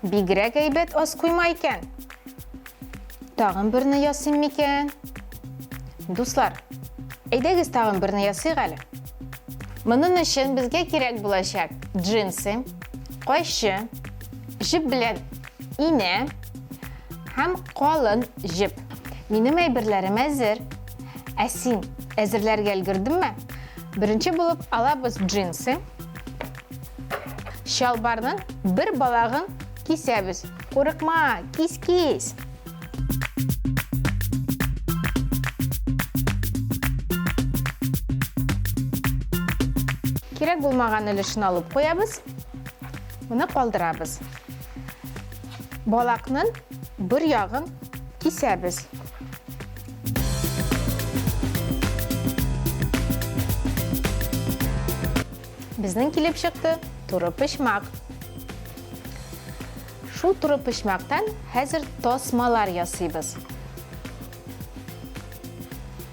Бигрәк әйбәт аз куйма икән. Тагын берне ясыйм микән? Дуслар, әйдәгез тагын берне ясыйк әле. Моның өчен безгә кирәк булачак джинсы, кайчы, җеп белән ине һәм калын җеп. Минем әйберләрем әзер. Ә син әзерләргә өлгердеңме? Беренче булып алабыз джинсы. Шалбарның бер балагын кисәбез. Курыкма, кис. Кирәк булмаган өлешен алып куябыз. Моны калдырабыз. Балакның бер ягын кисәбез. Безнең килеп чыкты туры пычмак. Шул туры пычмактан хәзер тасмалар ясыйбыз.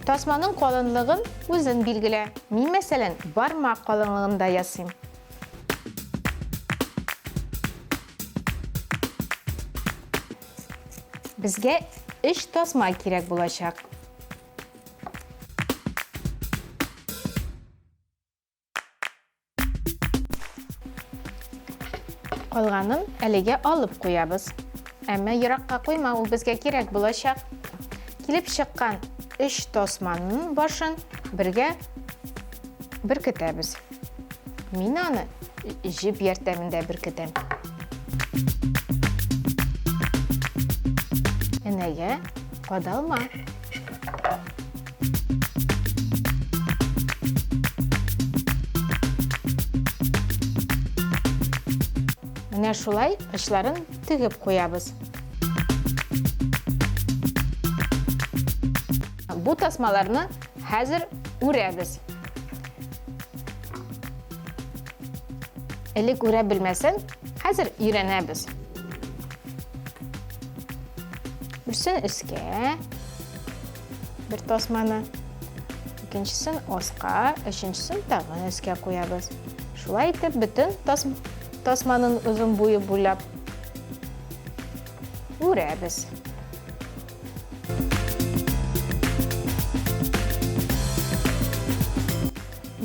Тасманың калынлыгын үзен билгелә. Мин мәсәлән бармак калынлыгында ясыйм. Безгә 3 тасма кирәк булачак. Калганын әлегә алып куябыз. Әмма еракка куйма, ул безгә кирәк булачак. Килеп чыккан 3 тасманың башын бергә беркетәбез. Мин аны җеп ярдәмендә беркетәм. Энәгә кадалма. Менә шулай очларын тегеп куябыз. Бу тасмаларны хәзер үрәбез. Элек үрә белмәсәң, хәзер өйрәнәбез. Берсен өскә, бер тасманы, икенчесен аска, өченчесен тагын өскә куябыз. Шулай итеп бөтен тасманың озын буе буйлап үрәбез.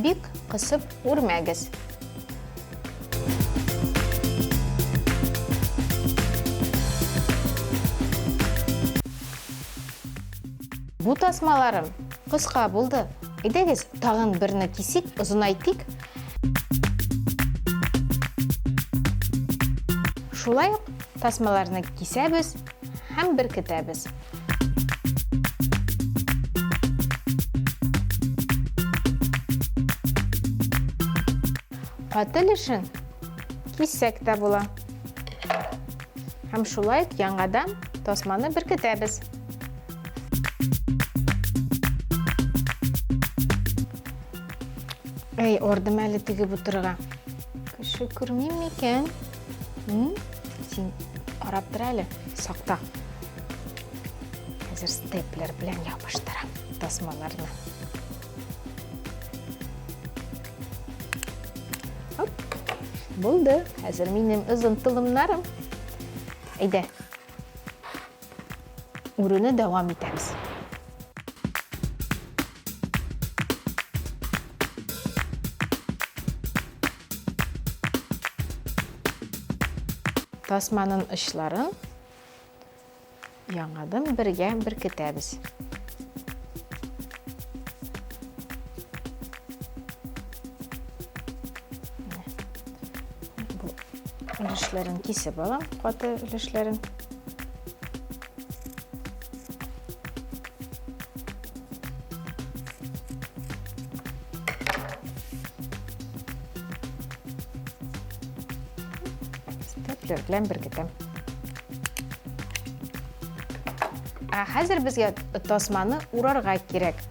Бик кысып үрмәгез. Бу тасмаларым кыска булды. Әйдәгез тагын берне кисик, озынайтыйк. Шулай ук тасмаларны кисәбез һәм беркетәбез. Каты өлешен киссәк тә була. Һәм шулай ук яңадан тасманы беркетәбез. Эй, ордым әле тегеп утырырга. Кеше күрмим микән? Син карап тор әле, сакта. Хәзер степлер белән ябыштырам тасмаларны. Хоп, булды. Хәзер минем озын тылымнарым. Әйдә. Үрүне дәвам итәбез. Тасманың очларын яңадан бергә беркетәбез. Бу өлешләрен кисеп алам, каты өлешләрен. Белән беркетәм. Хәзер безгә тасманы урарга кирәк.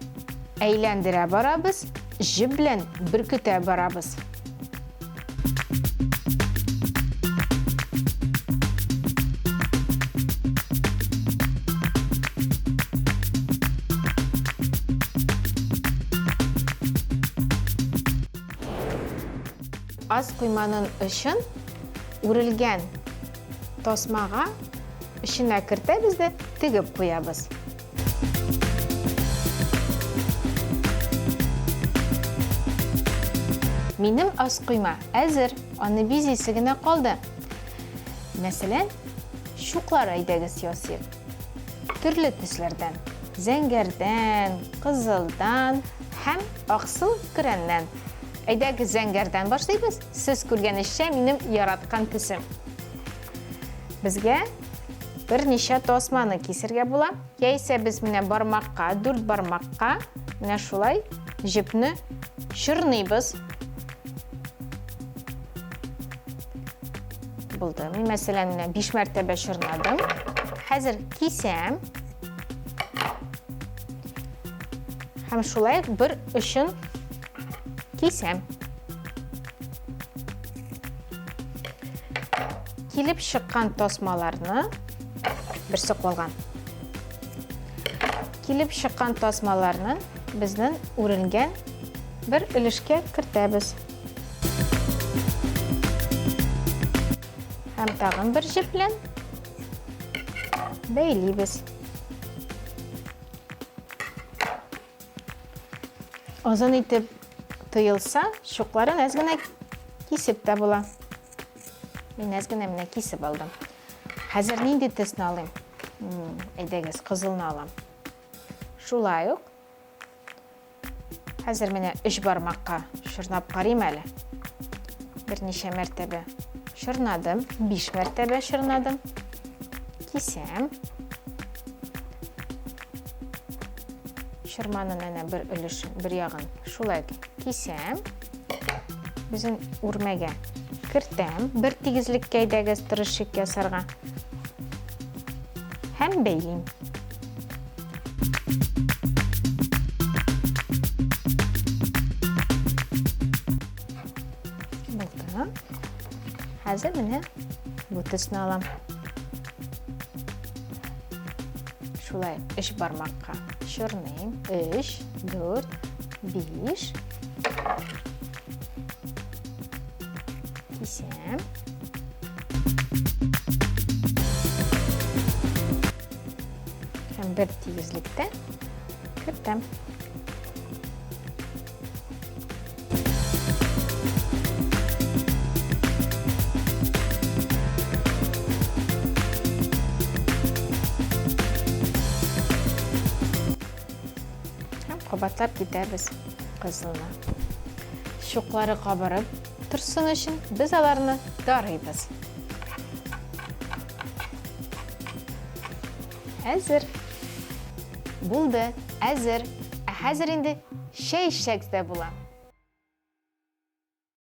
Әйләндерә барабыз, җеп белән беркетә барабыз. аз құйманың ішін үрілген тосмаға ішіне кіртеміз де тігіп қоябыз. Менің аз құйма әзір, оны біз есігіне қалды. Мәселен, шуқлар айдағыз Йосиф. Түрлі түслерден, зәңгерден, қызылдан, һәм ақсыл күрәннен. Айдағыз зәңгерден башлайбыз, сіз көрген ішше менің яратқан түсім. Бізге бір неше тосманы кесерге бола. Яйсе біз мене бармаққа, дүрт бармаққа, мене шулай жіпні шырнайбыз. Болды. Мен мәселен 5 мәртебе шырнадым. Хәзір кесем. Һәм шулай бір үшін кесем. Келіп шыққан тосмаларны бірсі қолған. Келіп шыққан тосмаларны біздің үрілген бір үлішке кіртәбіз. Һәм тағын бір жіплен бәйлейбіз. Озын итеп тыйылса, шоқларын әзгіне кесіп та бола. Мен әзгіне міне кесіп алдым. Хәзір нинди тісін алайым? Әйдәгіз қызылын алам. Шулай ук. Хәзір міне 3 бармаққа шырнап қарайым әлі. Бірнеше мәртебе шырнадым, 5 мәртебе шырнадым. Кесем. Шырманың әне бір үлішін, бір яғын шулай кесем. Біздің үрмеге кіртем. Бір тегізлік кәйдәгіз тұрышық ясарға. Һәм бәйлейм. Болды. Хәзір міне бұтысын алам. Шулай 3 бармаққа шырнайым. 3, 4, 5. Кесем. Һәм бір тегізлікті кіртем. Қабатлап кетеміз қызылына. Шоқлары қабарып тұрсын үшін біз аларны дарайбыз. Әзір. Болды, әзір. Әзір енді шәй ішсәксі де бола.